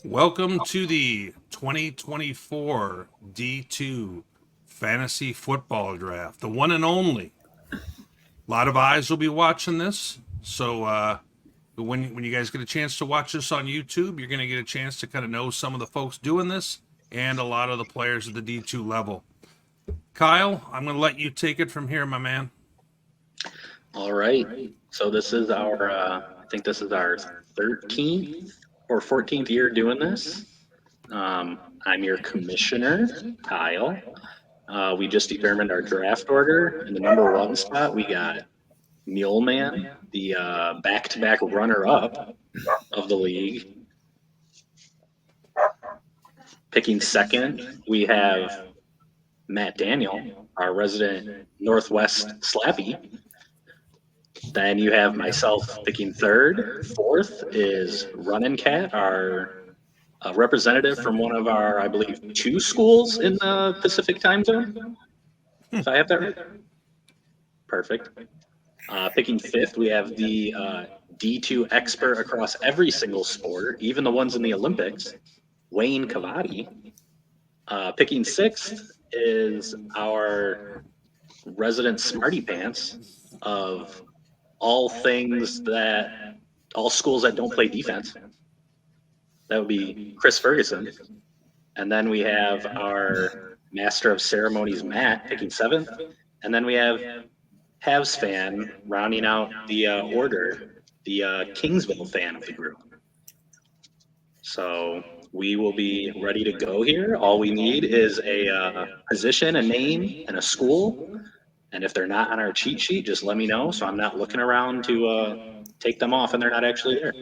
Welcome to the 2024 D2 Fantasy Football Draft, the one and only. A lot of eyes will be watching this, so when you guys get a chance to watch this on YouTube, you're going to get a chance to kind of know some of the folks doing this and a lot of the players at the D2 level. Kyle, I'm going to let you take it from here, my man. All right. So this is I think this is our 13th or 14th year doing this. I'm your commissioner, Kyle. We just determined our draft order. In the number one spot, we got Muleman, the back-to-back runner-up of the league. Picking second, we have Matt Daniel, our resident Northwest Slappy. Then you have myself picking third. Fourth is Running Cat, our representative from one of our, I believe, two schools in the Pacific time zone. If I have that right. Perfect. Picking fifth, we have the D2 expert across every single sport, even the ones in the Olympics, Wayne Cavati. Picking sixth is our resident Smarty Pants of all schools that don't play defense. That would be Chris Ferguson. And then we have our master of ceremonies, Matt, picking seventh. And then we have Habs fan rounding out the order, the Kingsville fan of the group. So we will be ready to go here. All we need is a position, a name, and a school. And if they're not on our cheat sheet, just let me know so I'm not looking around to take them off and they're not actually there.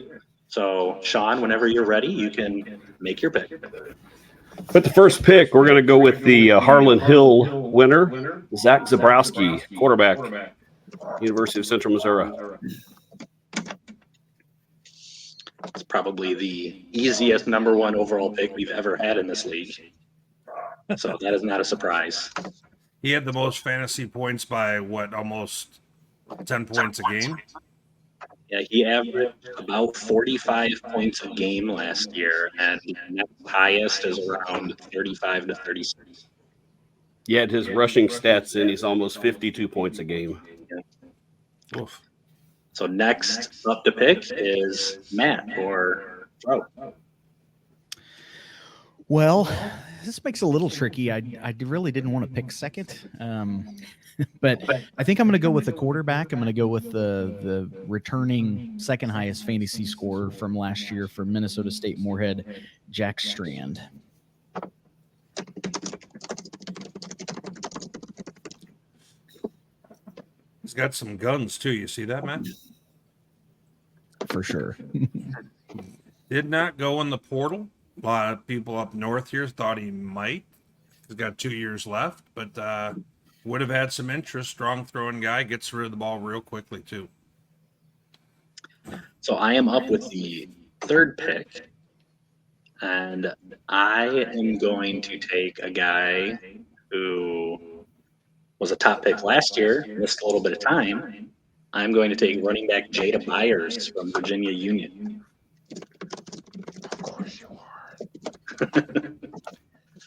So, Sean, whenever you're ready, you can make your pick. But the first pick, we're going to go with the Harlan Hill winner, Zach Zabrowski, quarterback, University of Central Missouri. It's probably the easiest number one overall pick we've ever had in this league. So that is not a surprise. He had the most fantasy points by almost 10 points a game? Yeah, he averaged about 45 points a game last year, and the next highest is around 35 to 36. Yet his rushing stats in, he's almost 52 points a game. Yeah. Oof. So next up to pick is Matt or Trout. Well, this makes it a little tricky. I really didn't want to pick second, but I think I'm going to go with the quarterback. I'm going to go with the returning second highest fantasy scorer from last year for Minnesota State Moorhead, Jack Strand. He's got some guns too. You see that, Matt? For sure. Did not go in the portal. A lot of people up north here thought he might. He's got 2 years left, but would have had some interest. Strong throwing guy, gets rid of the ball real quickly too. So I am up with the third pick, and I am going to take a guy who was a top pick last year, missed a little bit of time. I'm going to take running back Jada Byers from Virginia Union. Of course you are.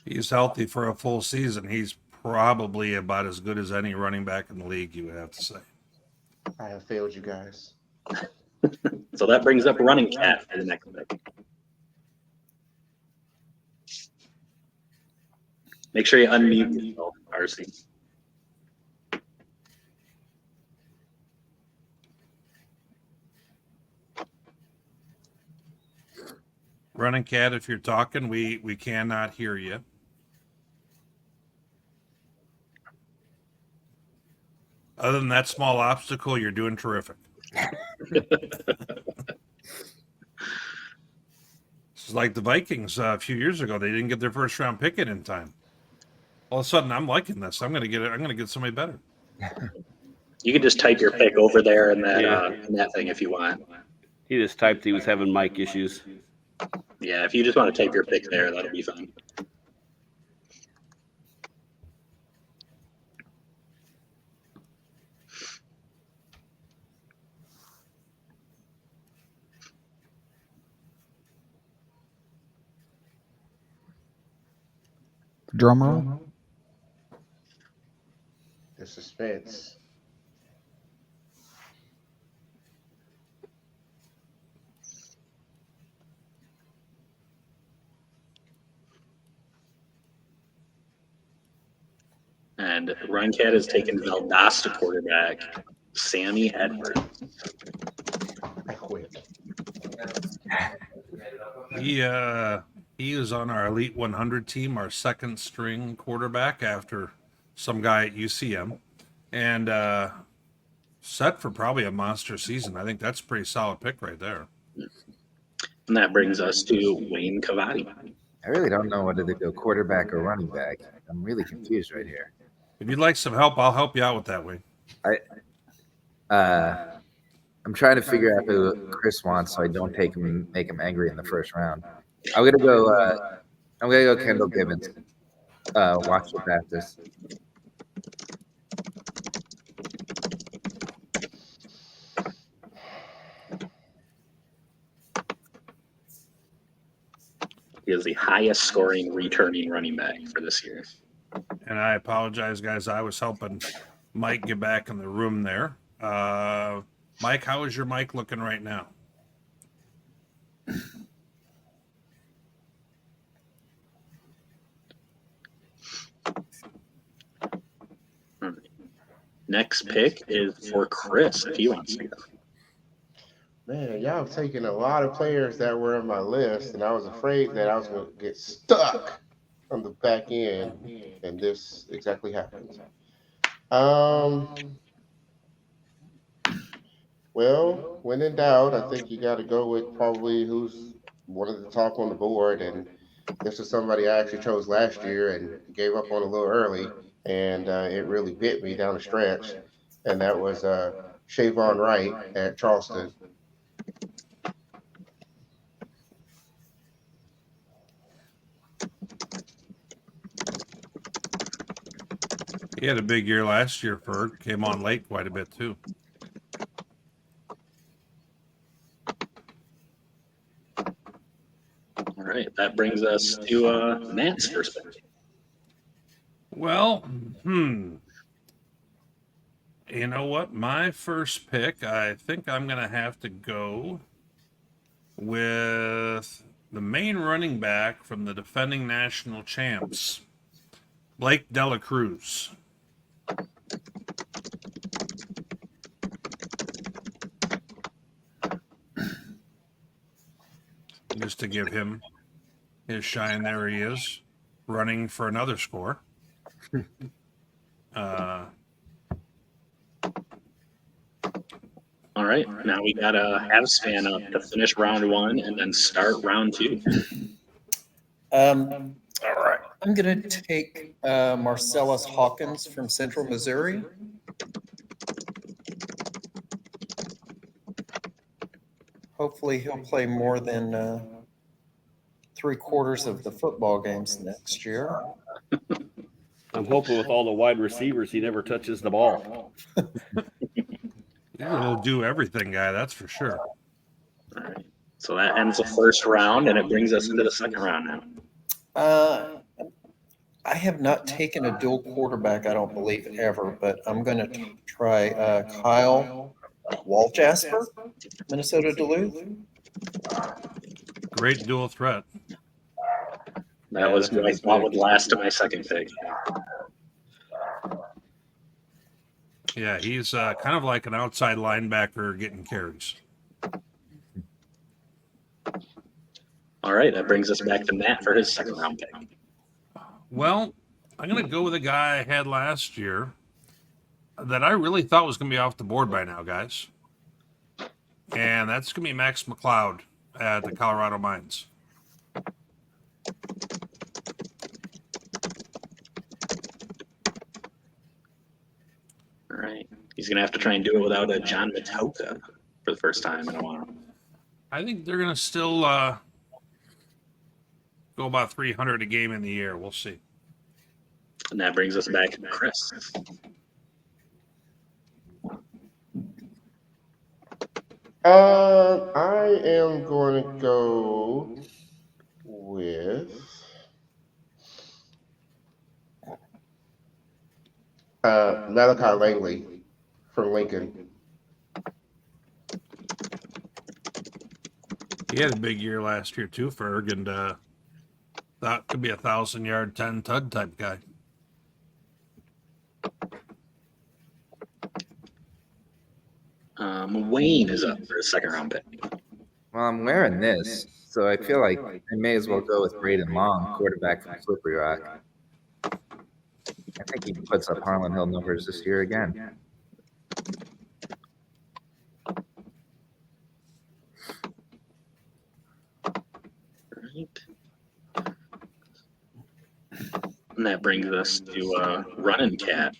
He's healthy for a full season. He's probably about as good as any running back in the league, you would have to say. I have failed you guys. So that brings up Running Cat for the next pick. Make sure you unmute yourself, RC. Running Cat, if you're talking, we cannot hear you. Other than that small obstacle, you're doing terrific. It's like the Vikings a few years ago. They didn't get their first round pick in time. All of a sudden, I'm liking this. I'm going to get somebody better. You can just type your pick over there in that thing if you want. He just typed he was having mic issues. Yeah, if you just want to type your pick there, that'll be fine. Drum roll. The suspense. And Runcat has taken Valdosta quarterback, Sammy Edwards. I quit. He is on our Elite 100 team, our second string quarterback after some guy at UCM, and set for probably a monster season. I think that's a pretty solid pick right there. And that brings us to Wayne Cavati. I really don't know whether to go quarterback or running back. I'm really confused right here. If you'd like some help, I'll help you out with that, Wayne. I'm trying to figure out who Chris wants, so I don't make him angry in the first round. I'm gonna go Kendall Gibbons. Washington Baptist. He is the highest scoring returning running back for this year. And I apologize, guys. I was helping Mike get back in the room there. Mike, how is your mic looking right now? Next pick is for Chris, if he wants to go. Man, y'all have taken a lot of players that were on my list, and I was afraid that I was going to get stuck on the back end, and this exactly happened. Well, when in doubt, I think you got to go with probably who's one of the top on the board, and this is somebody I actually chose last year and gave up on a little early, and it really bit me down the stretch, and that was Shavon Wright at Charleston. He had a big year last year for came on late quite a bit too. All right, that brings us to Matt's first pick. Well, you know what? My first pick, I think I'm going to have to go with the main running back from the defending national champs, Blake Dela Cruz. Just to give him his shine, there he is, running for another score. All right, now we got a half span up to finish round one and then start round two. All right. I'm going to take Marcellus Hawkins from Central Missouri. Hopefully he'll play more than 3/4 of the football games next year. I'm hoping with all the wide receivers, he never touches the ball. He's a little do everything guy, that's for sure. All right, so that ends the first round and it brings us into the second round now. I have not taken a dual quarterback, I don't believe, ever, but I'm going to try Kyle Walljasper, Minnesota Duluth. Great dual threat. That was who I thought would last to my second pick. Yeah, he's kind of like an outside linebacker getting carries. All right, that brings us back to Matt for his second round pick. Well, I'm going to go with a guy I had last year that I really thought was going to be off the board by now, guys. And that's going to be Max McLeod at the Colorado Mines. All right, he's going to have to try and do it without a John Matoka for the first time in a while. I think they're going to still go about 300 a game in the year. We'll see. And that brings us back to Chris. I am going to go with Malachi Langley from Lincoln. He had a big year last year too, Ferg, and that could be 1,000-yard, 10 tud type guy. Wayne is up for a second round pick. Well, I'm wearing this, so I feel like I may as well go with Braden Long, quarterback from Slippery Rock. I think he puts up Harlan Hill numbers this year again. And that brings us to Running Cat.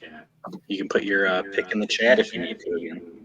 You can put your pick in the chat if you need to again.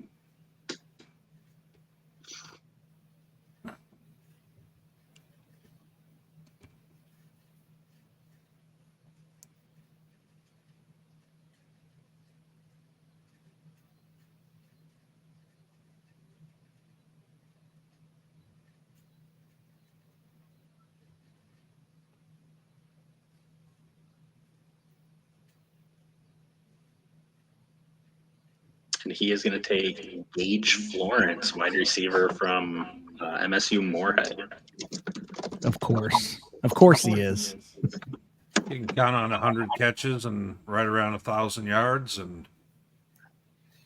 And he is going to take Gage Florence, wide receiver from MSU Moorhead. Of course he is. You can count on 100 catches and right around 1,000 yards, and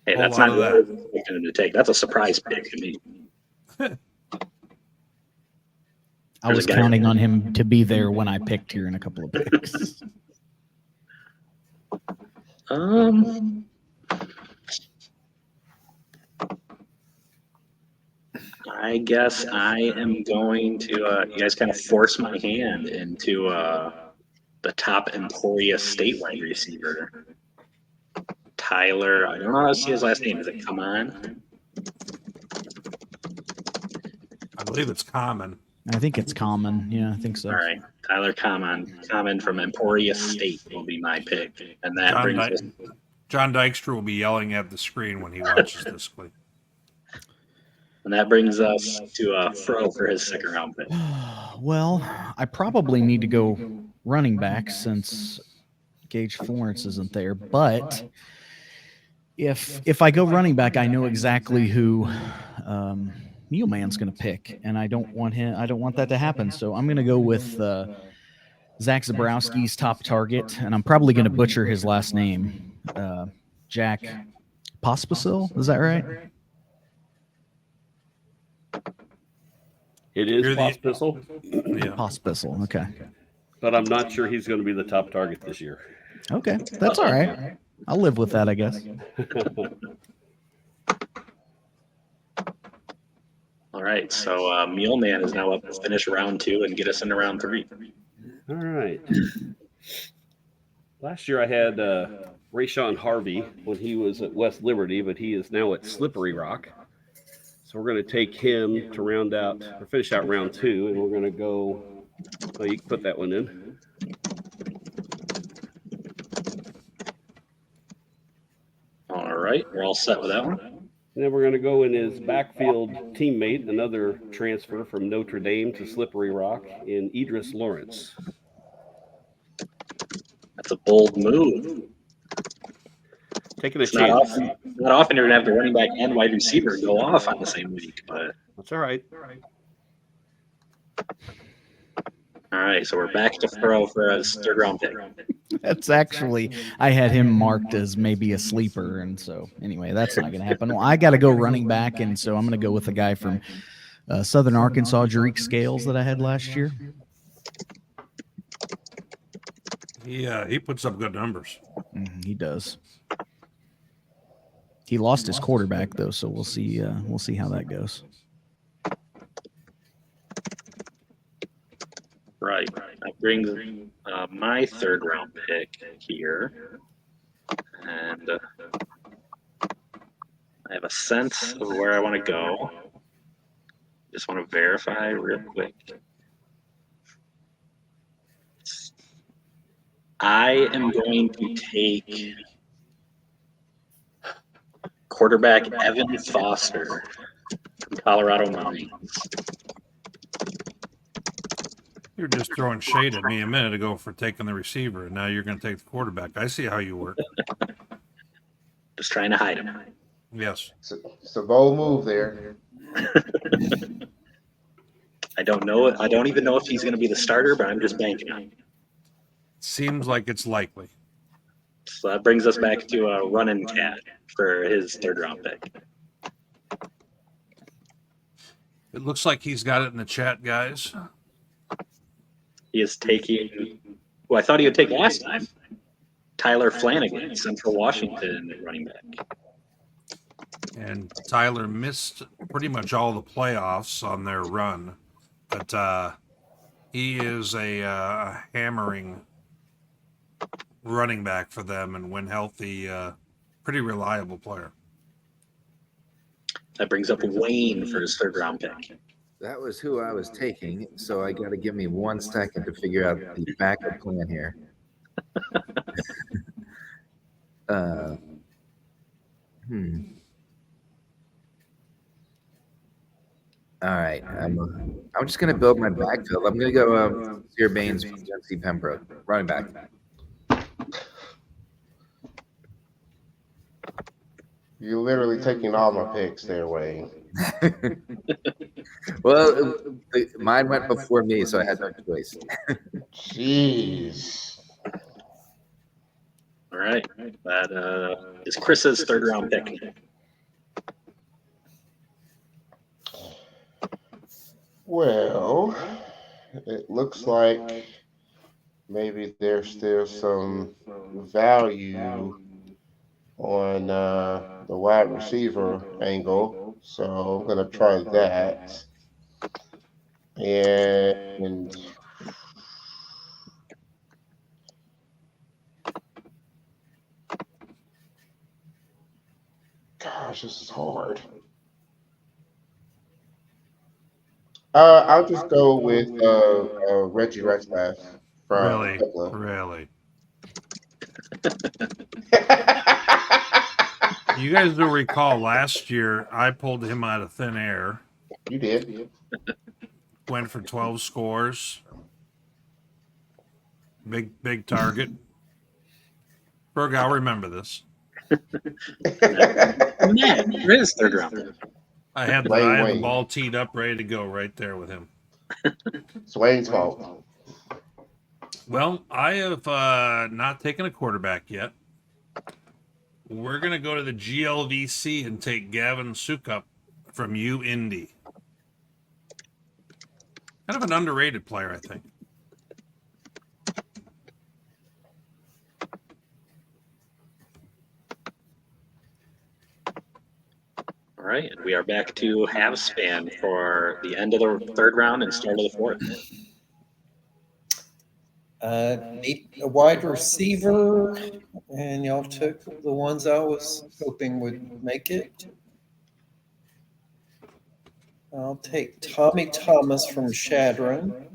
Hey, Whole that's lot not of what I was expecting him to take. That's a surprise pick to me. I was counting on him to be there when I picked here in a couple of picks. I guess I am going to. You guys kind of force my hand into the top Emporia State wide receiver, Tyler. I don't know how to see his last name. Is it Come On? I believe it's common. I think it's common. Yeah, I think so. All right, Tyler Common from Emporia State will be my pick, and that brings us. John Dykstra will be yelling at the screen when he watches this clip. And that brings us to Fro for his second round pick. Well, I probably need to go running back since Gage Florence isn't there. But if I go running back, I know exactly who Mealman's going to pick, and I don't want that to happen. So I'm going to go with Zach Zabrowski's top target, and I'm probably going to butcher his last name, Jack Pospisil. Is that right? It is You're the- Pospisil, Yeah. Pospisil. Okay. but I'm not sure he's going to be the top target this year. Okay, that's all right. I'll live with that, I guess. All right, so Mealman is now up to finish round 2 and get us into round 3. All right. Last year I had Rayshawn Harvey when he was at West Liberty, but he is now at Slippery Rock. So we're going to take him to round out or finish out round 2, and we're going to go. Oh, you can put that one in. All right, we're all set with that one. And then we're going to go in his backfield teammate, another transfer from Notre Dame to Slippery Rock, in Idris Lawrence. That's a bold move. Taking a It's not chance. often you're going to have the running back and wide receiver go off on the same week, but That's all right. all right, so we're back to Fro for his third round pick. That's actually, I had him marked as maybe a sleeper, and so anyway, that's not going to happen. Well, I got to go running back, and so I'm going to go with the guy from Southern Arkansas, Jarique Scales, that I had last year. He puts up good numbers. He does. He lost his quarterback though, so we'll see. We'll see how that goes. Right, that brings my third round pick here, and I have a sense of where I want to go. Just want to verify real quick. I am going to take quarterback Evan Foster from Colorado Mines. You're just throwing shade at me a minute ago for taking the receiver, and now you're going to take the quarterback. I see how you work. Just trying to hide him. Yes. It's a bold move there. I don't know. I don't even know if he's going to be the starter, but I'm just banking on it. Seems like it's likely. So that brings us back to a running cat for his third round pick. It looks like he's got it in the chat, guys. He is taking, who I thought he would take last time, Tyler Flanagan, Central Washington running back. And Tyler missed pretty much all the playoffs on their run, but he is a hammering running back for them, and when healthy, pretty reliable player. That brings up Wayne for his third round pick. That was who I was taking, so I got to give me 1 second to figure out the backup plan here. uh, All right, I'm just gonna build my backfield. I'm gonna go Sear Baines, Jesse Pembroke, running back. You're literally taking all my picks there, Wayne. Well, mine went before me, so I had no choice. Jeez. All right. That is Chris's third round pick. Well, it looks like maybe there's still some value on the wide receiver angle, so I'm gonna try that. And gosh, this is hard. I'll just go with Reggie Retzlaff from Really, Pueblo. really. You guys will recall last year I pulled him out of thin air. You did. Went for 12 scores. Big target. Berg, I'll remember this. Matt, for his third round pick. I had the ball teed up, ready to go right there with him. It's Wayne's fault. Well, I have not taken a quarterback yet. We're going to go to the GLVC and take Gavin Sukup from Indy. Kind of an underrated player, I think. All right, and we are back to half span for the end of the third round and start of the fourth. Need a wide receiver, and y'all took the ones I was hoping would make it. I'll take Tommy Thomas from Shadron.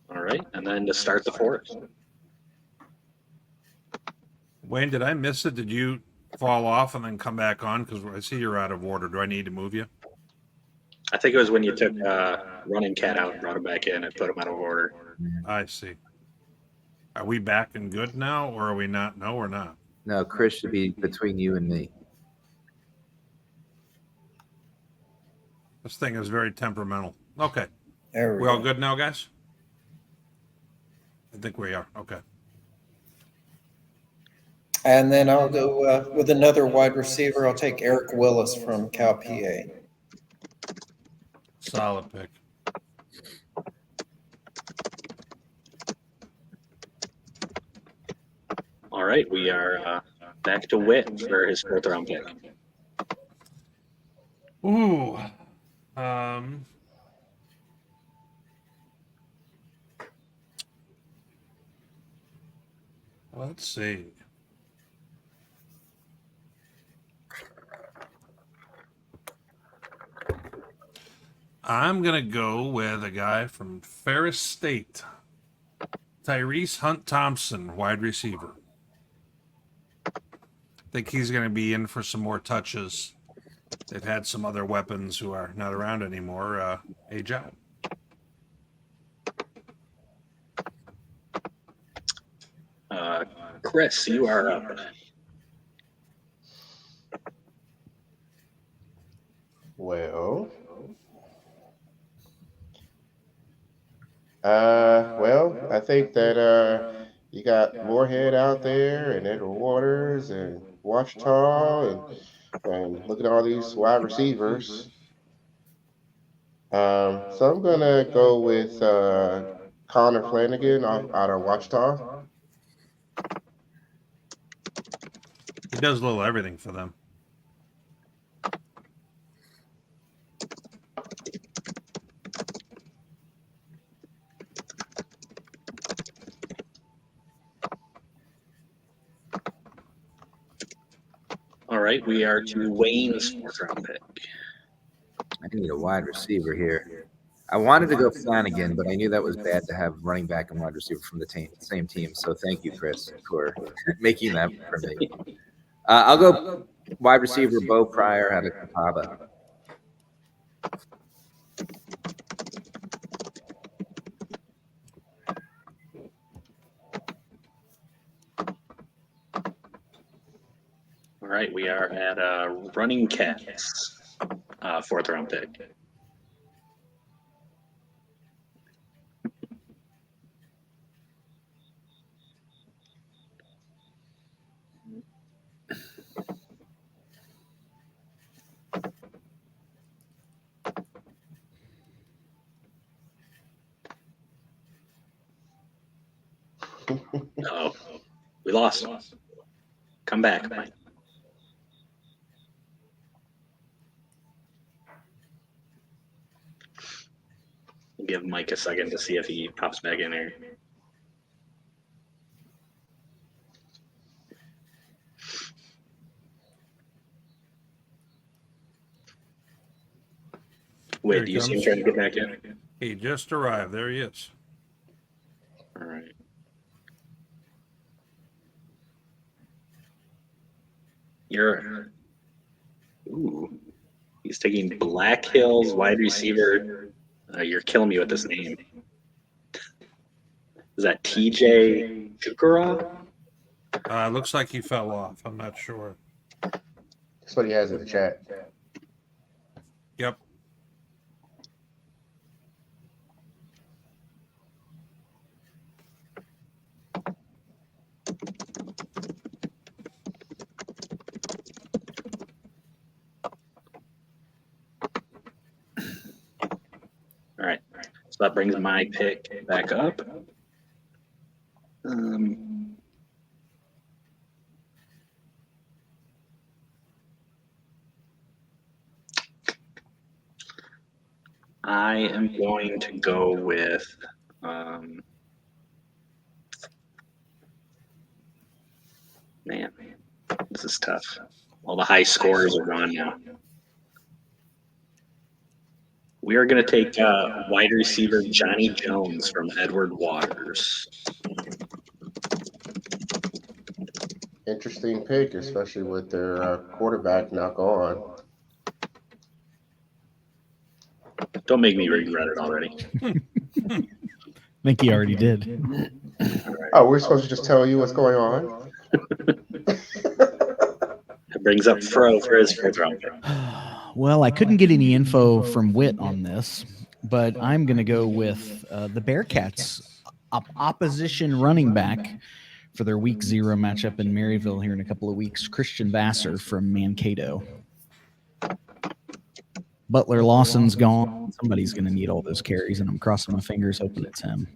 All right, and then to start the fourth. Wayne, did I miss it? Did you fall off and then come back on? Because I see you're out of order. Do I need to move you? I think it was when you took running cat out and brought him back in and put him out of order. I see. Are we back and good now, or are we not? No, we're not. No, Chris should be between you and me. This thing is very temperamental. Okay. There we We all go. good now, guys? I think we are. Okay. And then I'll go with another wide receiver. I'll take Eric Willis from Cal PA. Solid pick. All right, we are back to Witt for his fourth round pick. Ooh. Let's see. I'm going to go with a guy from Ferris State. Tyrese Hunt Thompson, wide receiver. Think he's going to be in for some more touches. They've had some other weapons who are not around anymore age out. Chris, you are up. Well, I think that you got Moorhead out there and Edward Waters and Washita and look at all these wide receivers. So I'm gonna go with Connor Flanagan out of Washita. He does a little everything for them. All right, we are to Wayne's fourth round pick. I need a wide receiver here. I wanted to go Flanagan, but I knew that was bad to have running back and wide receiver from the same team. So thank you, Chris, for making that for me. I'll go wide receiver Bo Pryor out of Catawba. All right, we are at Running Cats, fourth round pick. Oh, we lost. Come back. Give Mike a second to see if he pops back in here. Wait, Here do he you see him comes. trying to get back in? He just arrived. There he is. All right. Ooh, he's taking Black Hills wide receiver. You're killing me with this name. Is that TJ Chukura? Looks like he fell off. I'm not sure. That's what he has in the chat. Yep. All right. So that brings my pick back up. I am going to go with man, this is tough. All the high scores are gone now. We are going to take wide receiver Johnny Jones from Edward Waters. Interesting pick, especially with their quarterback now gone. Don't make me regret it already. I think he already did. Oh, we're supposed to just tell you what's going on? It brings up Fro for his fourth round pick. Well, I couldn't get any info from Witt on this, but I'm going to go with the Bearcats opposition running back for their week 0 matchup in Maryville here in a couple of weeks, Christian Vassar from Mankato. Butler Lawson's gone. Somebody's going to need all those carries, and I'm crossing my fingers hoping it's him.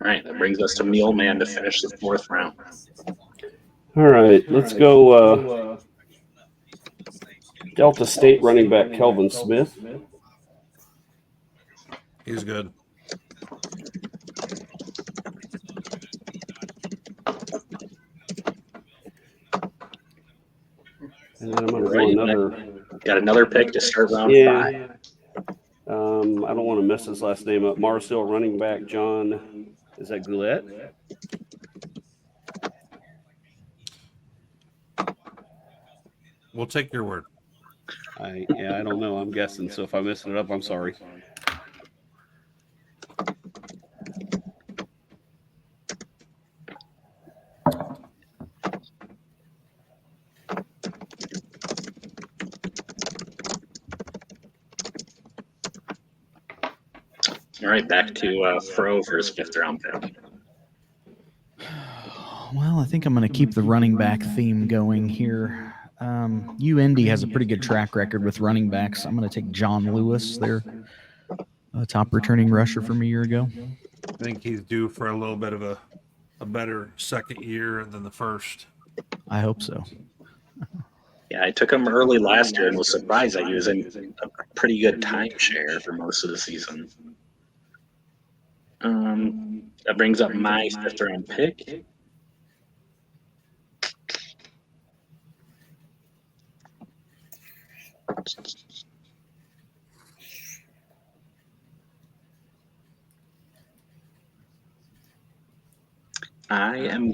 All right, that brings us to Mule Man to finish the fourth round. All right, let's go Delta State running back Kelvin Smith. He's good. And then I'm going to go another. Got another pick to start round 5. I don't want to mess his last name up. Mars Hill running back John, is that Goulet? We'll take your word. I don't know. I'm guessing. So if I mess it up, I'm sorry. All right, back to Fro for his 5th round pick. Well, I think I'm going to keep the running back theme going here. UND has a pretty good track record with running backs. I'm going to take John Lewis, their top returning rusher from a year ago. I think he's due for a little bit of a better second year than the first. I hope so. Yeah, I took him early last year and was surprised that he was in a pretty good timeshare for most of the season. That brings up my 5th round pick. I'm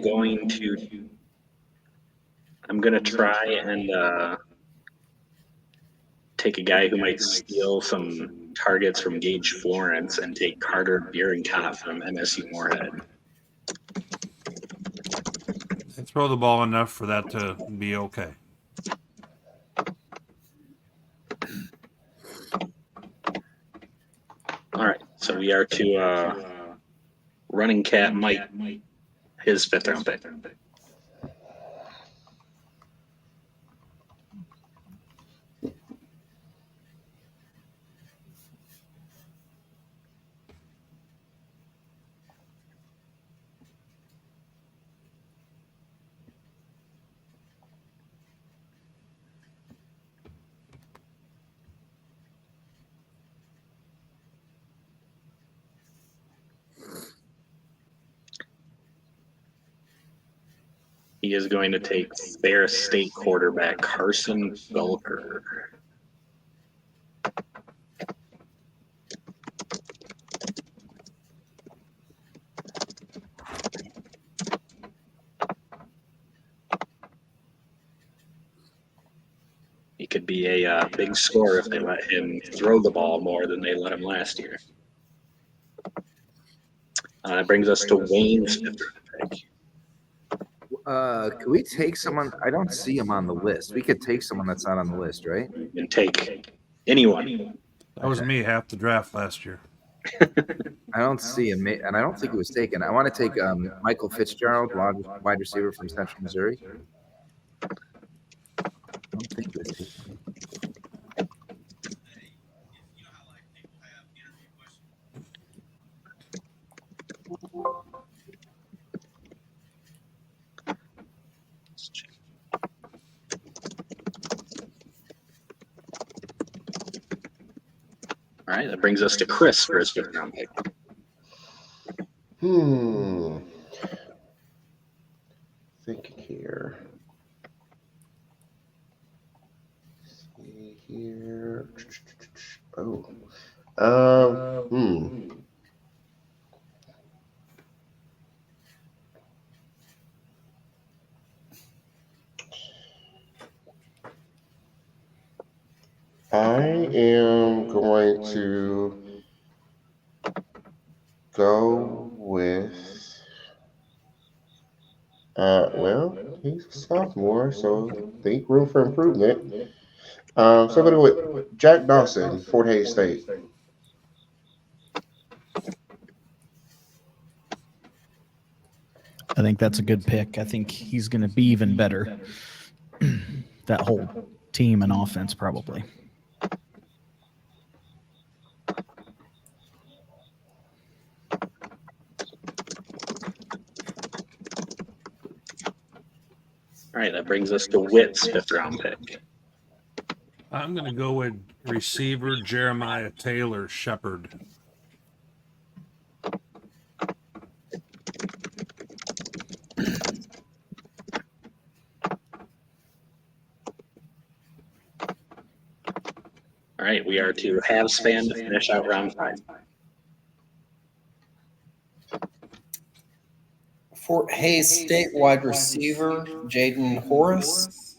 going to try and take a guy who might steal some targets from Gage Florence and take Carter Bierenkopf from MSU Moorhead. They throw the ball enough for that to be okay. All right, so we are to running cat Mike, his 5th round pick. He is going to take Ferris State quarterback Carson Gulker. He could be a big scorer if they let him throw the ball more than they let him last year. That brings us to Wayne's 5th round pick. Could we take someone? I don't see him on the list. We could take someone that's not on the list, right? You can take anyone. That was me half the draft last year. I don't see him, and I don't think he was taken. I want to take Michael Fitzgerald, wide receiver from Central Missouri. I don't think he was taken. All right, that brings us to Chris for his 5th round pick. Think here. See here. Oh. I am going to go with, well, he's a sophomore, so think room for improvement. So I'm going to go with Jack Dawson, Fort Hays State. I think that's a good pick. I think he's going to be even better. That whole team and offense, probably. All right, that brings us to Witt's 5th round pick. I'm going to go with receiver Jeremiah Taylor Shepard. All right, we are to halves fan to finish out round 5. Fort Hays State wide receiver Jaden Horace.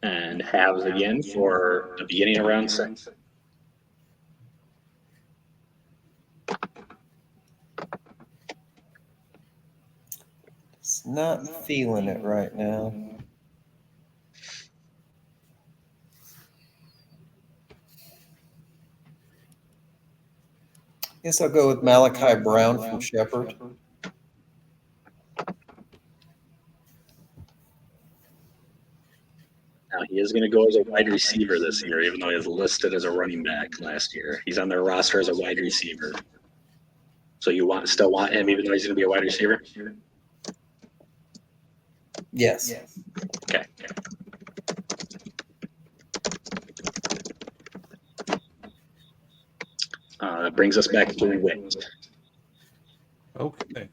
And halves again for the beginning of round 6. It's not feeling it right now. Guess I'll go with Malachi Brown from Shepherd. Now, he is going to go as a wide receiver this year, even though he was listed as a running back last year. He's on their roster as a wide receiver. So you still want him, even though he's going to be a wide receiver? Yes. Okay. That brings us back to Witt. Okay.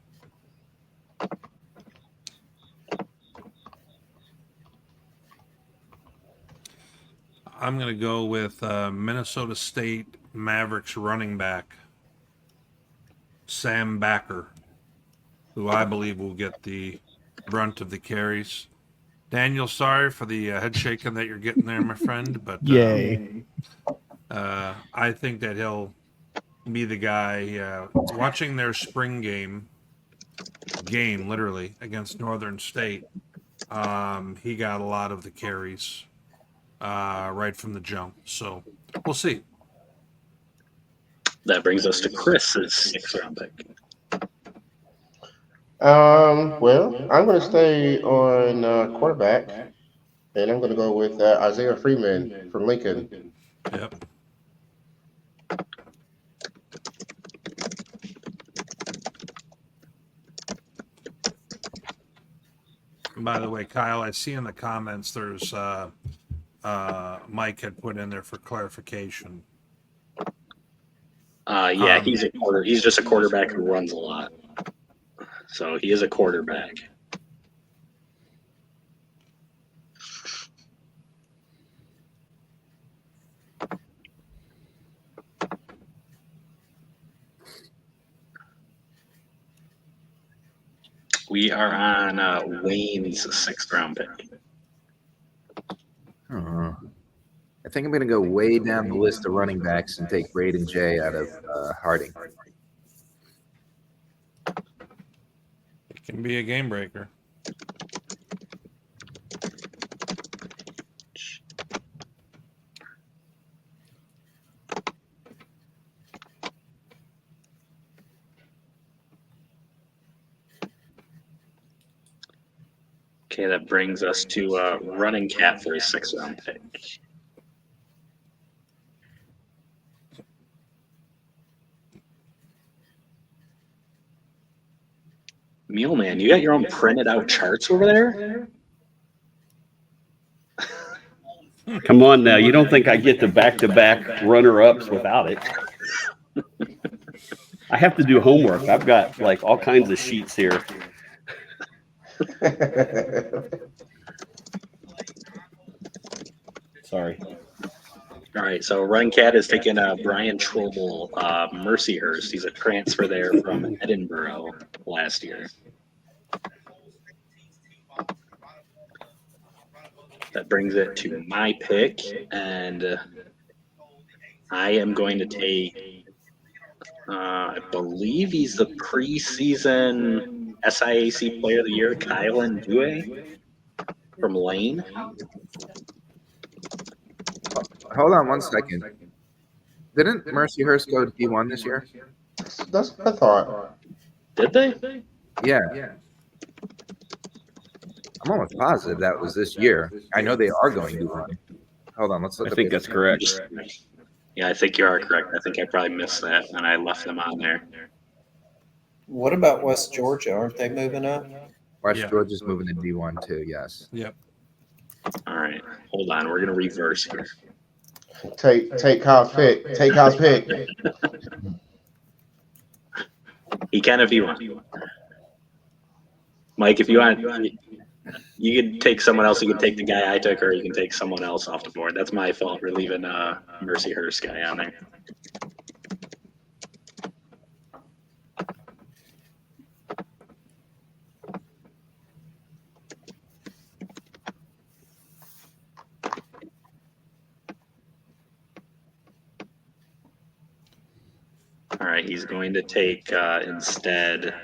I'm going to go with Minnesota State Mavericks running back Sam Backer, who I believe will get the brunt of the carries. Daniel, sorry for the head shaking that you're getting there, my friend, but Yay. I think that he'll be the guy. Watching their spring game literally against Northern State, he got a lot of the carries right from the jump. So we'll see. That brings us to Chris's 6th round pick. Well, I'm going to stay on quarterback, and I'm going to go with Isaiah Freeman from Lincoln. Yep. By the way, Kyle, I see in the comments there's Mike had put in there for clarification. Yeah, he's just a quarterback who runs a lot. So he is a quarterback. We are on Wayne's 6th round pick. I think I'm going to go way down the list of running backs and take Braden J out of Harding. It can be a game breaker. Okay, that brings us to running cat for his 6th round pick. Mule Man, you got your own printed out charts over there? Come on now. You don't think I get the back-to-back runner-ups without it? I have to do homework. I've got like all kinds of sheets here. Sorry. All right, so running cat is taking Brian Trobel, Mercyhurst. He's a transfer there from Edinburgh last year. That brings it to my pick, and I am going to take, I believe he's the preseason SIAC Player of the Year, Kylan Due from Lane. Hold on one second. Didn't Mercyhurst go to D1 this year? That's what I thought. Did they? Yeah. I'm almost positive that was this year. I know they are going D1. Hold on, let's look I up think this. that's correct. Yeah, I think you are correct. I think I probably missed that, and I left them on there. What about West Georgia? Aren't they moving up? West Yeah. Georgia's moving to D1 too, yes. Yep. All right, hold on. We're going to reverse here. Take Kyle's pick. Take Kyle's pick. He can if he wants. Mike, if you want, you can take someone else. You can take the guy I took, or you can take someone else off the board. That's my fault for leaving Mercy Hurst guy on there. All right, he's going to take instead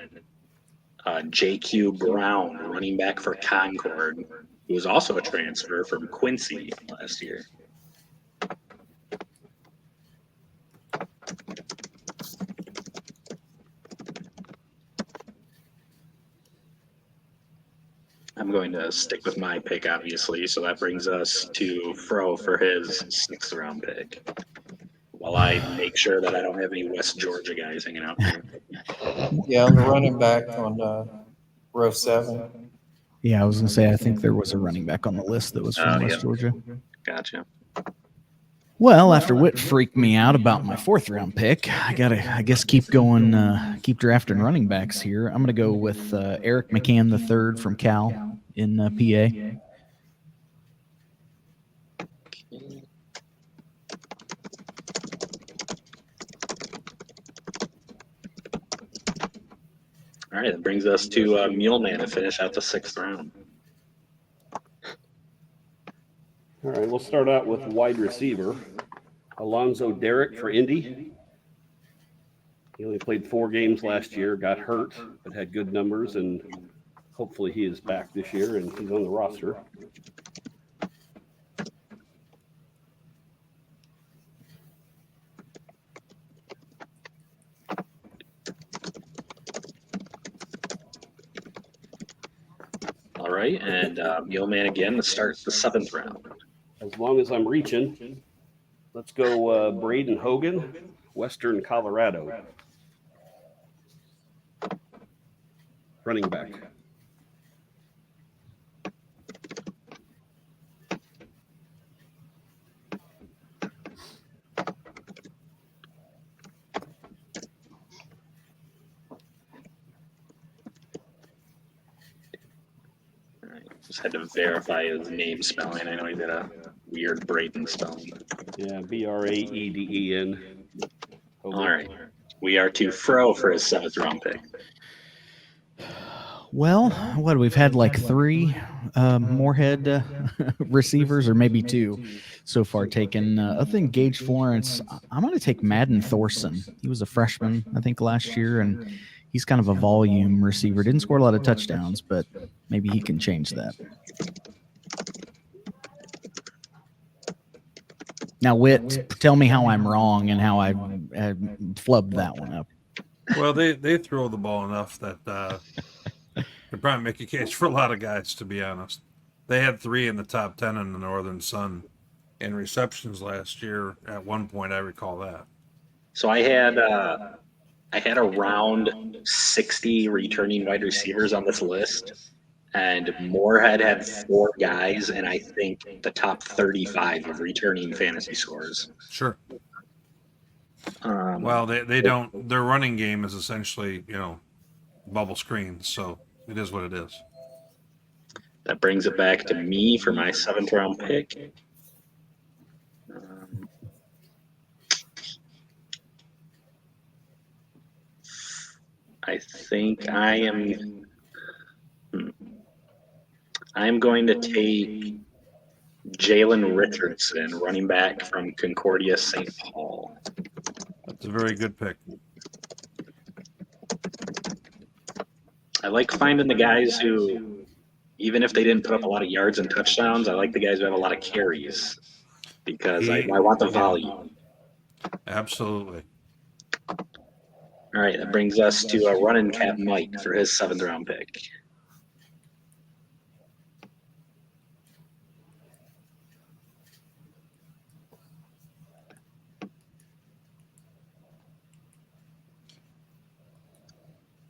J.Q. Brown, running back for Concord, who was also a transfer from Quincy last year. I'm going to stick with my pick, obviously, so that brings us to Fro for his 6th round pick. While I make sure that I don't have any West Georgia guys hanging out here. Yeah, on the running back on row 7. Yeah, I was gonna say I think there was a running back on the list that was from West Yep. Georgia. Gotcha. Well, after Whit freaked me out about my 4th round pick, I gotta, I guess, keep going, keep drafting running backs here. I'm gonna go with Eric McCann III from Cal in PA. All right, that brings us to Muleman to finish out the 6th round. All right, we'll start out with wide receiver. Alonzo Derrick for Indy. He only played 4 games last year, got hurt, but had good numbers, and hopefully he is back this year and he's on the roster. All right, and Muleman again to start the 7th round. As long as I'm reaching, let's go Braden Hogan, Western Colorado. Running back. Just had to verify his name spelling. I know he did a weird Braden spelling. Yeah, Braeden. Hogan. All right, we are to Fro for his 7th round pick. Well, what we've had like 3 Moorhead receivers, or maybe 2 so far taken. Other than Gage Florence, I'm going to take Madden Thorson. He was a freshman, I think, last year, and he's kind of a volume receiver. Didn't score a lot of touchdowns, but maybe he can change that. Now, Whit, tell me how I'm wrong and how I flubbed that one up. Well, they throw the ball enough that they probably make a case for a lot of guys, to be honest. They had 3 in the top 10 in the Northern Sun in receptions last year. At one point, I recall that. So I had around 60 returning wide receivers on this list, and Moorhead had 4 guys, and I think the top 35 of returning fantasy scores. Sure. Well, they don't. Their running game is essentially, bubble screens, so it is what it is. That brings it back to me for my 7th round pick. I think I'm going to take Jalen Richardson, running back from Concordia St. Paul. That's a very good pick. I like finding the guys who, even if they didn't put up a lot of yards and touchdowns, I like the guys who have a lot of carries because I want the volume. Absolutely. All right, that brings us to a running cap Mike for his 7th round pick.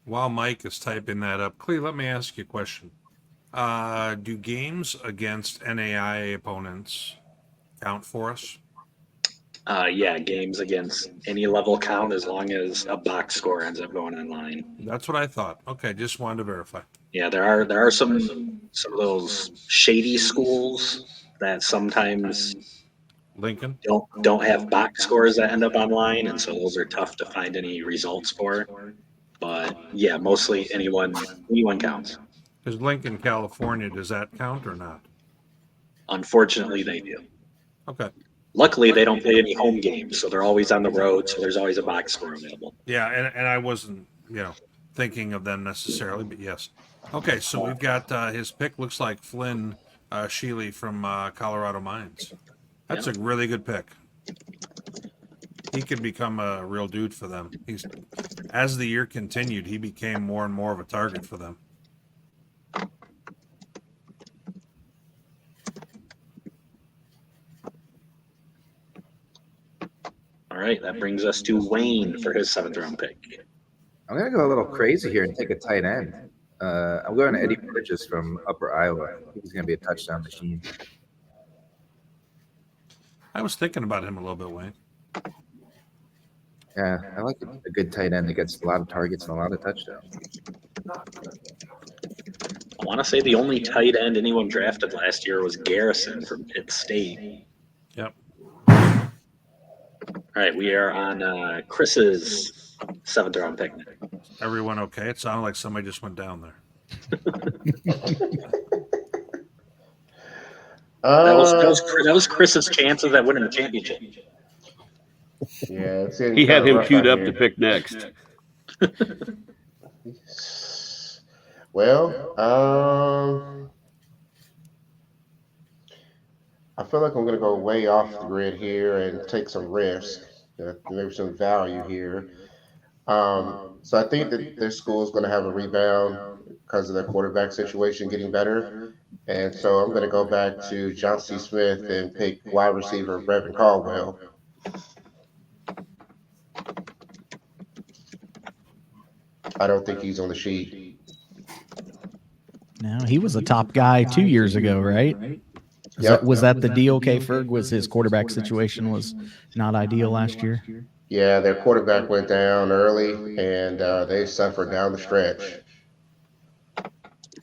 While Mike is typing that up, Clee, let me ask you a question. Do games against NAIA opponents count for us? Yeah, games against any level count as long as a box score ends up going online. That's what I thought. Okay, just wanted to verify. Yeah, there are some of those shady schools that sometimes Lincoln. don't have box scores that end up online, and so those are tough to find any results for. But yeah, mostly anyone counts. Is Lincoln, California, does that count or not? Unfortunately, they do. Okay. Luckily, they don't play any home games, so they're always on the road, so there's always a box score available. Yeah, and I wasn't, thinking of them necessarily, but yes. Okay, so we've got his pick. Looks like Flynn Sheely from Colorado Mines. That's a really good pick. He could become a real dude for them. As the year continued, he became more and more of a target for them. All right, that brings us to Wayne for his 7th round pick. I'm gonna go a little crazy here and take a tight end. I'm going to Eddie Burgess from Upper Iowa. I think he's gonna be a touchdown machine. I was thinking about him a little bit, Wayne. Yeah, I like a good tight end that gets a lot of targets and a lot of touchdowns. I want to say the only tight end anyone drafted last year was Garrison from Pitt State. Yep. All right, we are on Chris's 7th round pick. Everyone okay? It sounded like somebody just went down there. That was Chris's chances at winning the championship. Yeah, He had him queued up to pick next. Well, I feel like I'm going to go way off the grid here and take some risk, maybe some value here. So I think that this school is going to have a rebound because of their quarterback situation getting better. And so I'm going to go back to John C. Smith and pick wide receiver Brevin Caldwell. I don't think he's on the sheet. No, he was a top guy 2 years ago, right? Was that the deal, K. Ferg? Was his quarterback situation was not ideal last year? Yeah, their quarterback went down early, and they suffered down the stretch.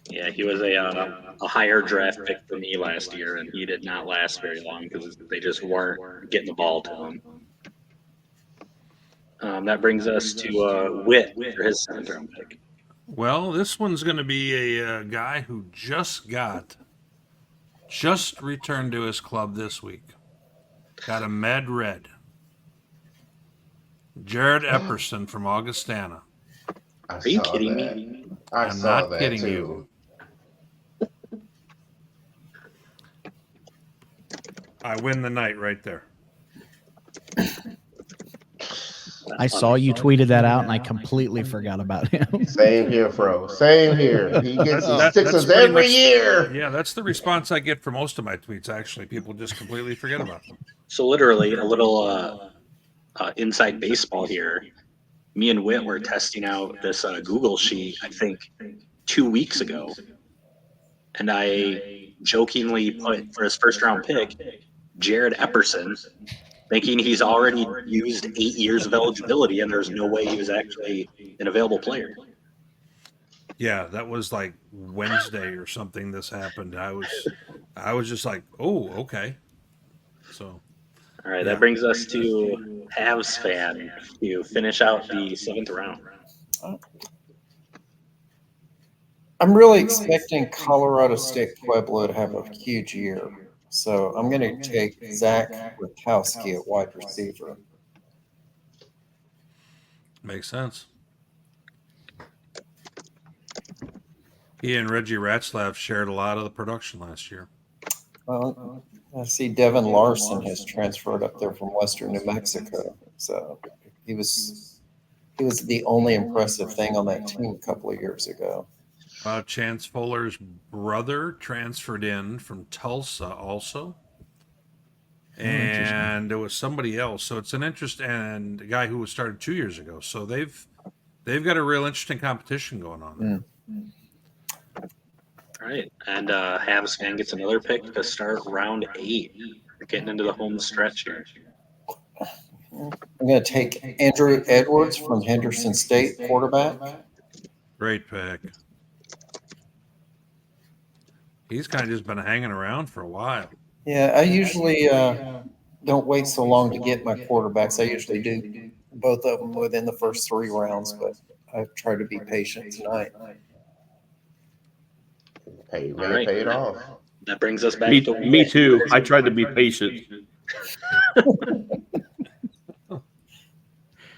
Yeah, he was a higher draft pick for me last year, and he did not last very long because they just weren't getting the ball to him. That brings us to Witt for his 7th round pick. Well, this one's going to be a guy who just returned to his club this week. Got a med red. Jared Epperson from Augustana. Are you kidding me? I'm not kidding you. I win the night right there. I saw you tweeted that out, and I completely forgot about him. Same here, Fro. Same here. He gets his sixes pretty every much- year. Yeah, that's the response I get for most of my tweets, actually. People just completely forget about them. So literally a little inside baseball here. Me and Witt were testing out this Google sheet, I think, 2 weeks ago. And I jokingly put for his 1st round pick, Jared Epperson, thinking he's already used 8 years of eligibility, and there's no way he was actually an available player. Yeah, that was like Wednesday or something. This happened. I was just like, oh, okay. So, all right, that brings us to Habs fan to finish out the 7th round. I'm really expecting Colorado State Pueblo to have a huge year. So I'm going to take Zach Rakowski at wide receiver. Makes sense. He and Reggie Ratzlaff shared a lot of the production last year. Well, I see Devin Larson has transferred up there from Western New Mexico. So he was the only impressive thing on that team a couple of years ago. Chance Fuller's brother transferred in from Tulsa also. And there was somebody else. So it's an interest, and a guy who was started 2 years ago. So they've got a real interesting competition going on there. All right, and Habs fan gets another pick to start round 8. We're getting into the home stretch here. I'm going to take Andrew Edwards from Henderson State, quarterback. Great pick. He's kind of just been hanging around for a while. Yeah, I usually don't wait so long to get my quarterbacks. I usually do both of them within the first 3 rounds, but I've tried to be patient tonight. Hey, All may right. pay it off. That brings us back Me, to me too. I tried to be patient.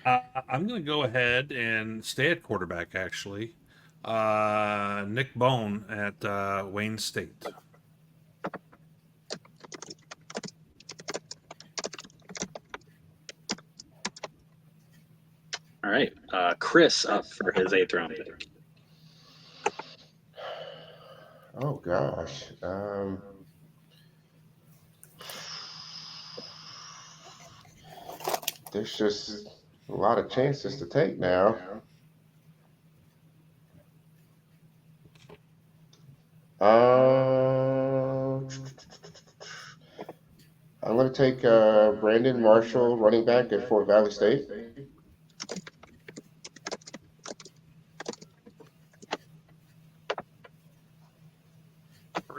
I'm going to go ahead and stay at quarterback, actually. Nick Bone at Wayne State. All right. Chris up for his 8th round pick. Oh gosh. There's just a lot of chances to take now. I'm going to take Brandon Marshall, running back at Fort Valley State.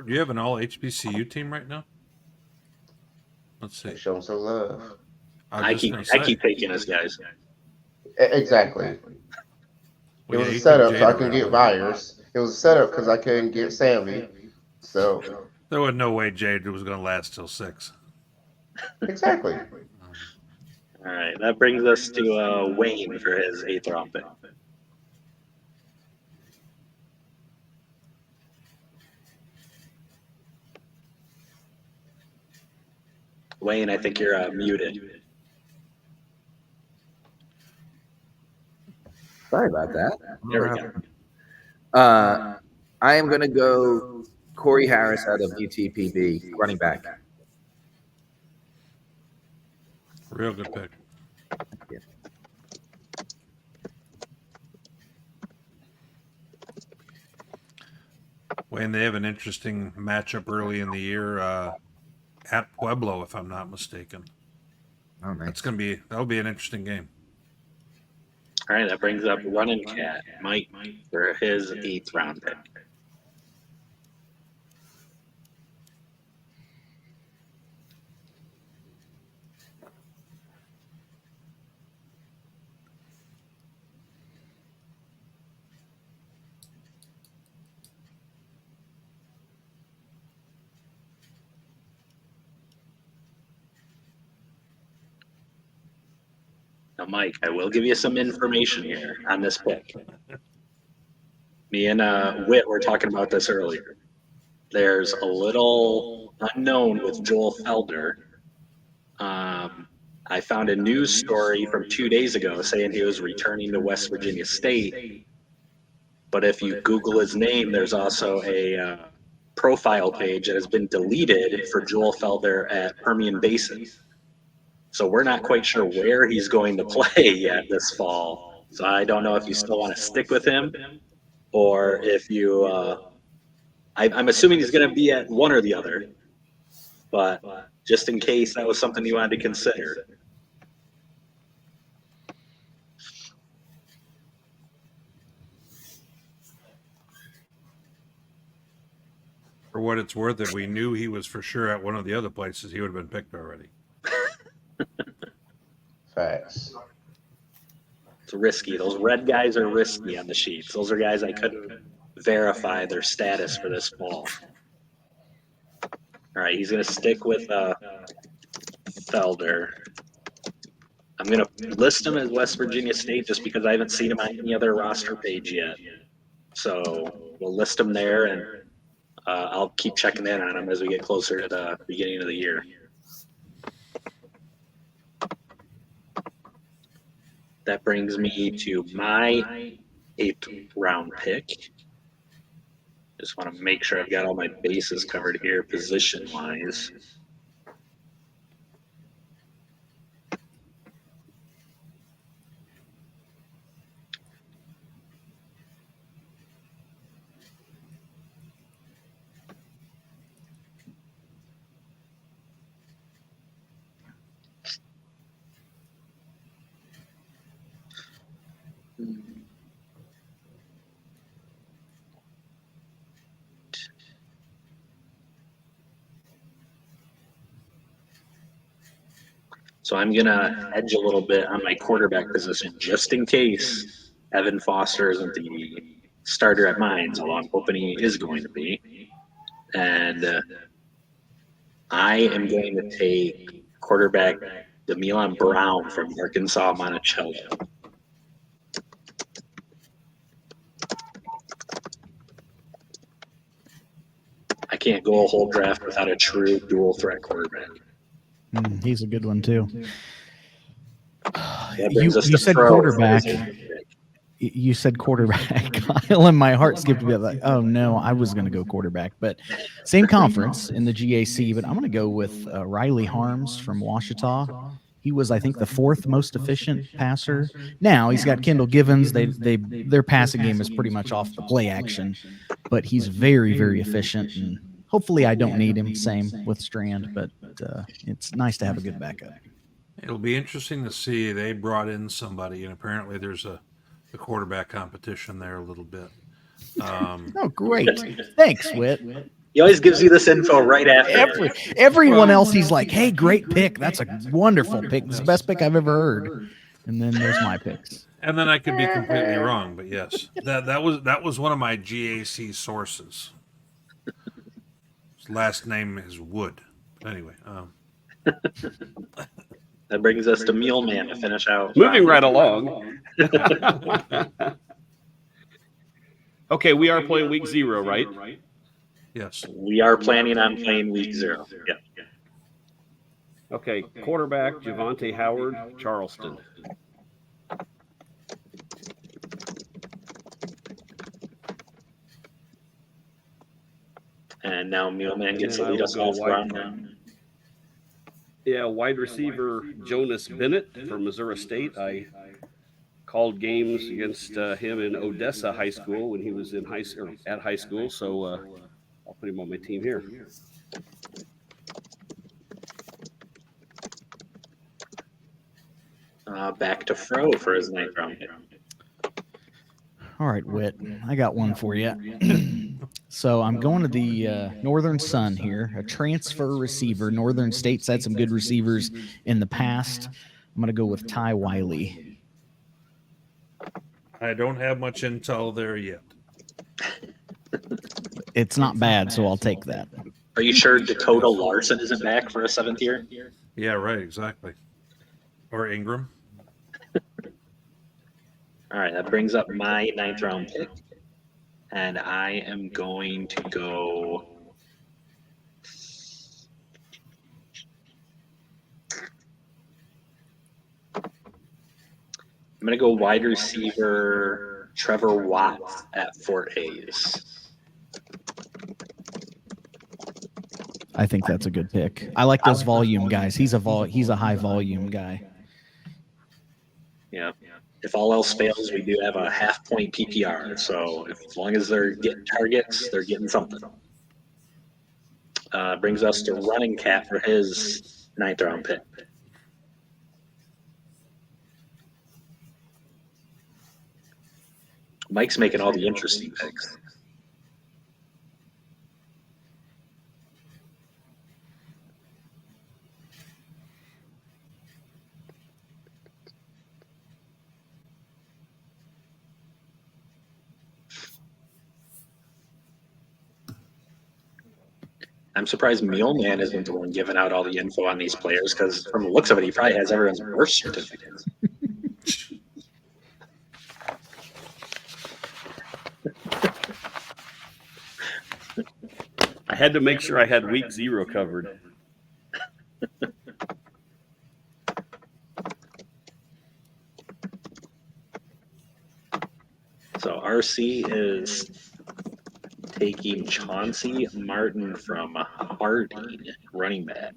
Do you have an all HBCU team right now? Let's see. Show him some love. I keep taking his guys. Exactly. Well, It was yeah, a you took setup so I Jada can right get away. Byers. It was a setup because I couldn't get Sammy. So There was no way Jade was going to last till 6. exactly. All right. That brings us to Wayne for his 8th round pick. Wayne, I think you're muted. Sorry about that. There we go. I am going to go Corey Harris out of UTPB, running back. Real good pick. Yeah. Wayne, they have an interesting matchup early in the year at Pueblo, if I'm not mistaken. Oh, nice. That'll be an interesting game. All right. That brings up running cat Mike for his 8th round pick. Now, Mike, I will give you some information here on this pick. Me and Whit were talking about this earlier. There's a little unknown with Joel Felder. I found a news story from 2 days ago saying he was returning to West Virginia State. But if you Google his name, there's also a profile page that has been deleted for Joel Felder at Permian Basin. So we're not quite sure where he's going to play yet this fall. So I don't know if you still want to stick with him or if you. I'm assuming he's going to be at one or the other. But just in case that was something you wanted to consider. For what it's worth, if we knew he was for sure at one of the other places, he would have been picked already. Facts. It's risky. Those red guys are risky on the sheets. Those are guys I couldn't verify their status for this fall. All right, he's going to stick with Felder. I'm going to list him as West Virginia State just because I haven't seen him on any other roster page yet. So we'll list him there, and I'll keep checking in on him as we get closer to the beginning of the year. That brings me to my 8th round pick. Just want to make sure I've got all my bases covered here, position-wise. So I'm going to edge a little bit on my quarterback position just in case Evan Foster isn't the starter at Mines, although I'm hoping he is going to be. And I am going to take quarterback DeMelon Brown from Arkansas Monticello. I can't go a whole draft without a true dual threat quarterback. He's a good one too. That You brings us to said Pro. quarterback. You said quarterback, Kyle, and my heart skipped a bit. Like, oh no, I was going to go quarterback, but same conference in the GAC. But I'm going to go with Riley Harms from Ouachita. He was, I think, the fourth most efficient passer. Now he's got Kendall Givens. Their passing game is pretty much off the play action, but he's very, very efficient. And hopefully, I don't need him. Same with Strand, but it's nice to have a good backup. It'll be interesting to see. They brought in somebody, and apparently there's a quarterback competition there a little bit. Oh, great! Thanks, Whit. He always gives you this info right after. Everyone else, he's like, "Hey, great pick. That's a wonderful pick. It's the best pick I've ever heard." And then there's my picks. And then I could be completely wrong, but yes, that was one of my GAC sources. His last name is Wood. But anyway, That brings us to Muleman to finish out. Moving right along. Okay, we are playing week 0, right? yes. We are planning on playing week 0. Yeah. Okay, quarterback Javante Howard, Charleston. And now Muleman gets to And I lead will us go off wide. round. Yeah, wide receiver Jonas Bennett from Missouri State. I called games against him in Odessa High School when he was in at high school, so I'll put him on my team here. Back to Fro for his 9th round pick. All right, Whit, I got one for you. So I'm going to the Northern Sun here, a transfer receiver. Northern State's had some good receivers in the past. I'm going to go with Ty Wiley. I don't have much intel there yet. It's not bad, so I'll take that. Are you sure Dakota Larson isn't back for a 7th year? Yeah, right, exactly. Or Ingram. All right, that brings up my 9th round pick. And I am going to go. I'm going to go wide receiver Trevor Watts at Fort Hays. I think that's a good pick. I like those volume guys. He's a high volume guy. Yeah. If all else fails, we do have a half-point PPR. So as long as they're getting targets, they're getting something. Brings us to running cat for his 9th round pick. Mike's making all the interesting picks. I'm surprised Muleman isn't the one giving out all the info on these players because from the looks of it, he probably has everyone's birth certificates. I had to make sure I had week 0 covered. So RC is taking Chauncey Martin from Harding, running back.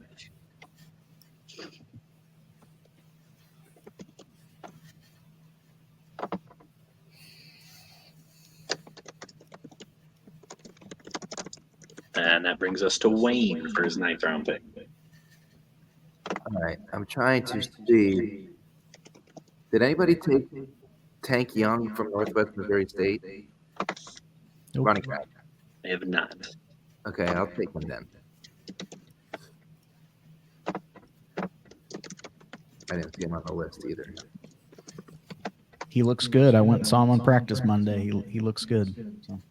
And that brings us to Wayne for his 9th round pick. All right. I'm trying to see. Did anybody take Tank Young from Northwest Missouri State? Nope. Running back. I have not. Okay, I'll take him then. I didn't see him on the list either. He looks good. I went and saw him on practice Monday. He looks good. So.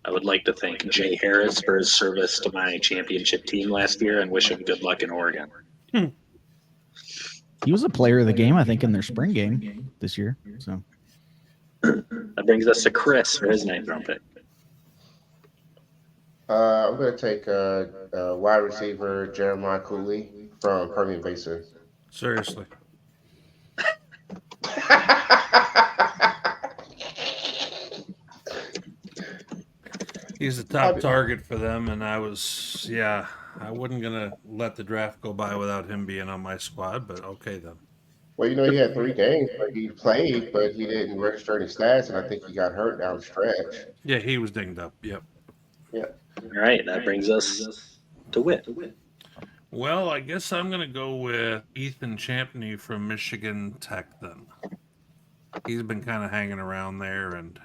I would like to thank Jay Harris for his service to my championship team last year and wish him good luck in Oregon. He was a player of the game, I think, in their spring game this year. So That brings us to Chris for his 9th round pick. I'm going to take wide receiver Jeremiah Cooley from Permian Basin. Seriously. He's the top target for them, and I wasn't gonna let the draft go by without him being on my squad, but okay then. Well, he had 3 games, but he played, but he didn't register any stats, and I think he got hurt down the stretch. Yeah, he was dinged up. Yep. Yeah. All right, that brings us to Whit. Well, I guess I'm gonna go with Ethan Champney from Michigan Tech then. He's been kind of hanging around there, and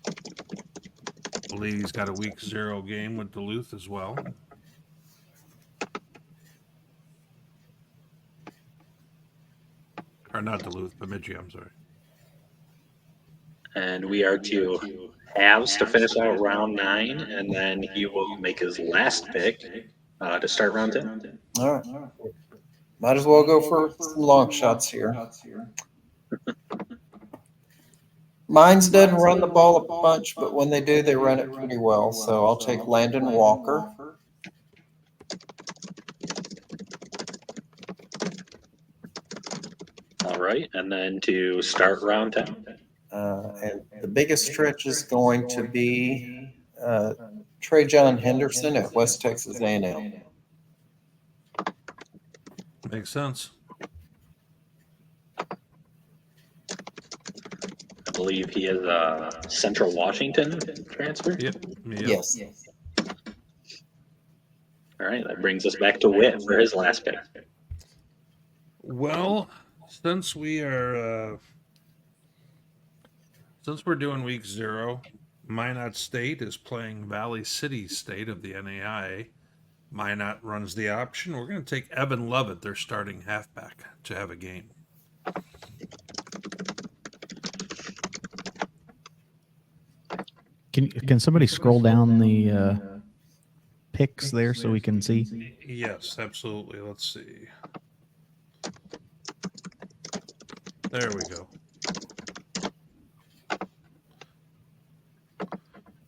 I believe he's got a week 0 game with Duluth as well. Or not Duluth, Bemidji, I'm sorry. And we are to halves to finish out round 9, and then he will make his last pick to start round 10. All right. Might as well go for some long shots here. Mines doesn't run the ball a bunch, but when they do, they run it pretty well. So I'll take Landon Walker. All right, and then to start round 10. And the biggest stretch is going to be Trey John Henderson at West Texas A&M. Makes sense. I believe he is a Central Washington transfer. Yep. Yes. All right, that brings us back to Whit for his last pick. Well, since we're doing week 0, Minot State is playing Valley City State of the NAIA. Minot runs the option. We're going to take Evan Lovett, their starting halfback, to have a game. can somebody scroll down the picks there so we can see? Yes, absolutely. Let's see. There we go.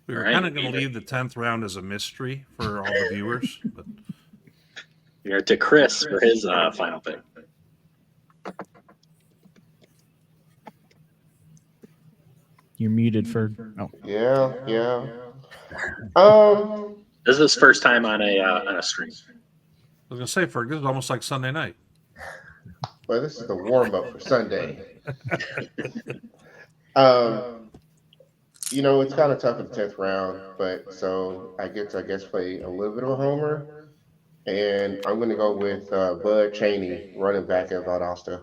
We were kind of going to leave the 10th round as a mystery for all the viewers, but You're to Chris for his final pick. You're muted, Ferg. Oh, Yeah. This is his first time on a stream. I was going to say, Ferg, this is almost like Sunday night. Well, this is the warm up for Sunday. It's kind of tough in the 10th round, but so I get to, play a little bit of a homer, and I'm going to go with Bud Cheney, running back at Valdosta.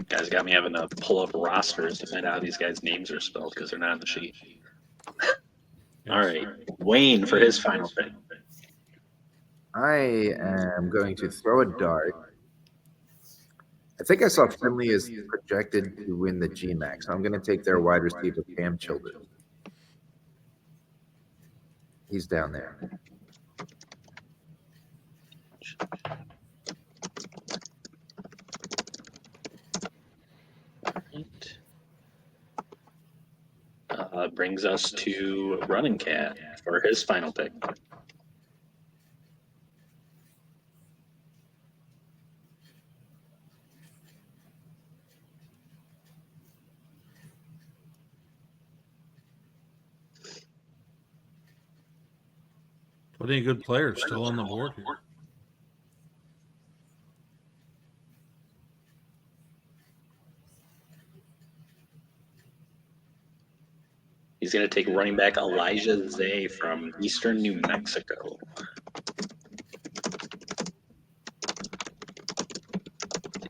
Guys got me having to pull up rosters to find out how these guys' names are spelled because they're not on the sheet. All right, Wayne for his final pick. I am going to throw a dart. I think I saw Finley is projected to win the GMAC, so I'm going to take their wide receiver, Cam Childers. He's down there. Brings us to Running Cat for his final pick. Plenty of good players still on the board here. He's going to take running back Elijah Zay from Eastern New Mexico.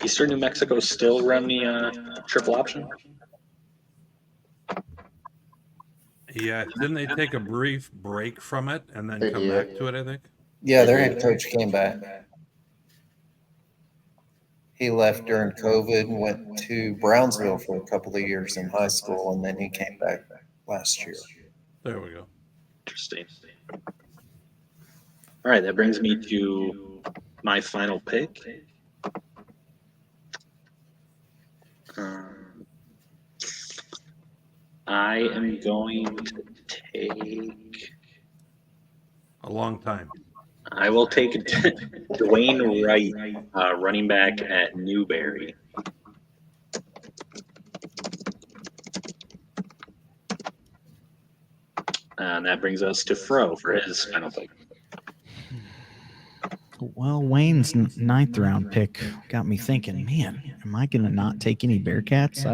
Eastern New Mexico still run the triple option? Yeah, didn't they take a brief break from it and then They come did. back to it, I think? Yeah, their head coach came back. He left during COVID and went to Brownsville for a couple of years in high school, and then he came back last year. There we go. Interesting. All right, that brings me to my final pick. I am going to take. A long time. I will take Dwayne Wright, running back at Newberry. And that brings us to Fro for his final pick. Well, Wayne's ninth round pick got me thinking, man, am I going to not take any Bearcats?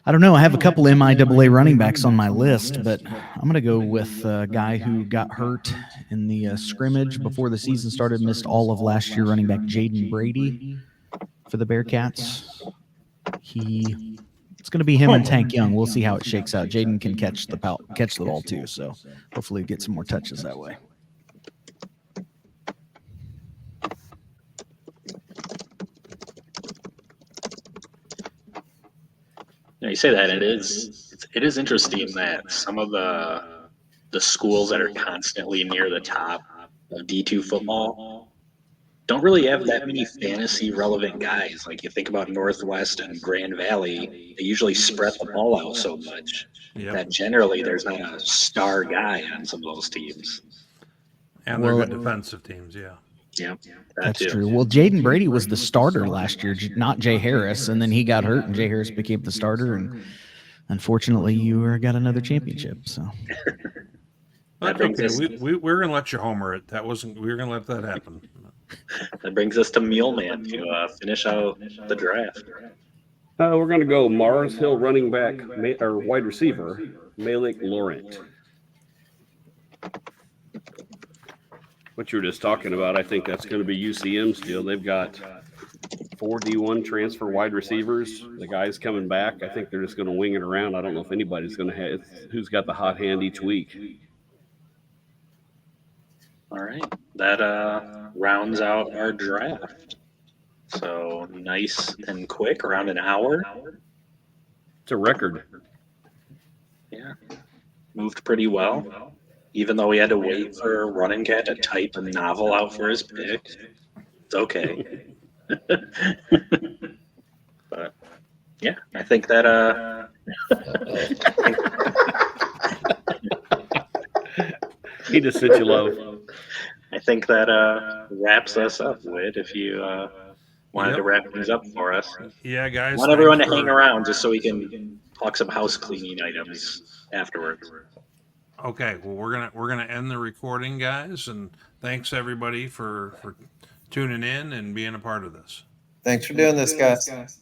I don't know. I have a couple MIAA running backs on my list, but I'm going to go with a guy who got hurt in the scrimmage before the season started, missed all of last year, running back Jaden Brady for the Bearcats. It's going to be him and Tank Young. We'll see how it shakes out. Jaden can catch the ball too, so hopefully get some more touches that way. Yeah, you say that it is interesting that some of the schools that are constantly near the top of D2 football don't really have that many fantasy relevant guys. Like you think about Northwest and Grand Valley, they usually spread the ball out so much that generally there's not a star guy on some of those teams. And they're good defensive teams, yeah. Yeah, that's true. Well, Jaden Brady was the starter last year, not Jay Harris, and then he got hurt, and Jay Harris became the starter, and unfortunately, you got another championship. So that's okay. We're going to let you homer it. We were going to let that happen. That brings us to Mealman to finish out the draft. We're going to go Mars Hill running back or wide receiver, Malik Laurent. What you were just talking about, I think that's going to be UCM's deal. They've got 4 D1 transfer wide receivers. The guy's coming back. I think they're just going to wing it around. I don't know if anybody's going to have who's got the hot hand each week. All right. That rounds out our draft. So nice and quick, around an hour. It's a record. Yeah. Moved pretty well. Even though we had to wait for Running Cat to type a novel out for his pick. It's okay. But yeah, I think that He just sent you love. I think that wraps us up, Whit, if you wanted to wrap things up for us. Yeah, guys. I want everyone to hang around just so we can talk some house cleaning items afterwards. Okay, well we're gonna end the recording, guys, and thanks everybody for tuning in and being a part of this. Thanks for doing this, guys.